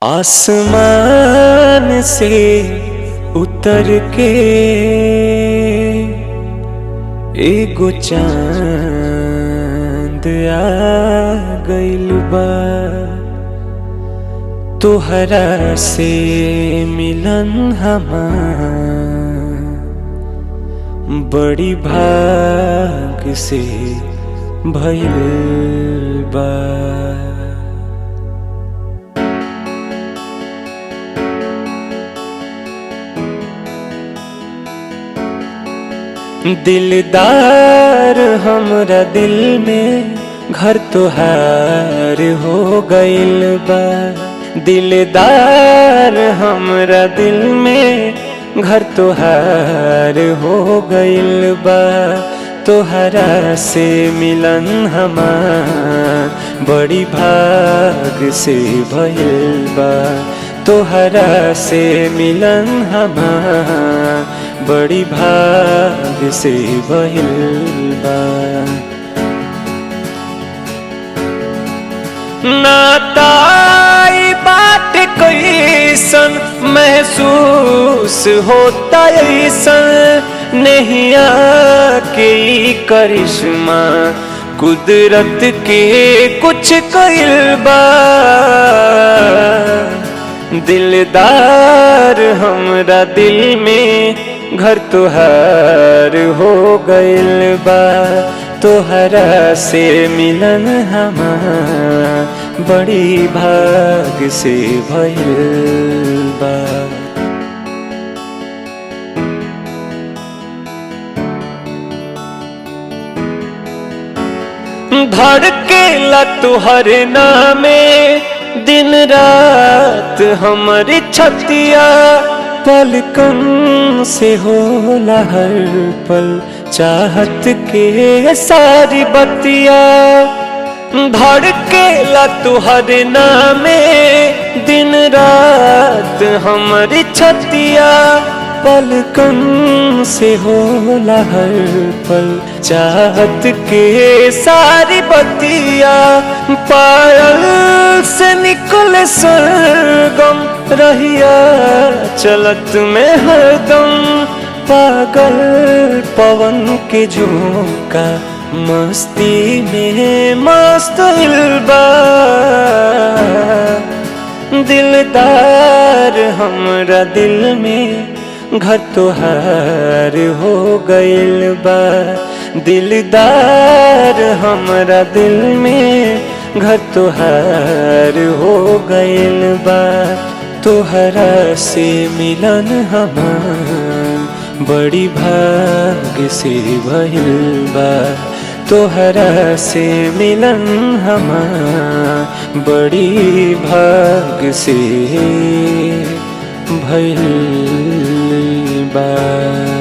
आसमान से उतर के एगो चांद आ गइल बा। तोहरा से मिलन हमार बड़ी भाग से भइल बा। दिलदार हमरा दिल में घर तोहार हो गइल बा। दिलदार हमरा दिल में घर तोहार हो गइल बा। तोहरा से मिलन हमार बड़ी भाग से भइल बा। तोहरा से मिलन हमार बड़ी भाग से भइल बा। नाताई बात कैसन महसूस होता ऐसन नहिया के करिश्मा कुदरत के कुछ कइल बा। दिलदार हमरा दिल में घर तोहार हो गइल बा। तोहरा से मिलन हमार बड़ी भाग से भइल बा। धड़केला तुहरे नामे दिन रात हमारी छतिया। पलकन से होला हर पल चाहत के सारी बतिया। धड़केला तुहरे नामे दिन रात हमारी छतिया। पलकन से होला हर पल चाहत के सारी बतिया। पायल से निकले सरगम रहिया चलत में हरदम। पागल पवन के झोंका मस्ती में मस्त बा। दिलदार हमरा दिल में घर तोहार हो गइल बा। दिलदार हमरा दिल में घर तोहार हो गइल बा। तोहरा से मिलन हमार बड़ी भाग से भइल बा। तोहरा से मिलन हमार बड़ी भाग से भइल बा।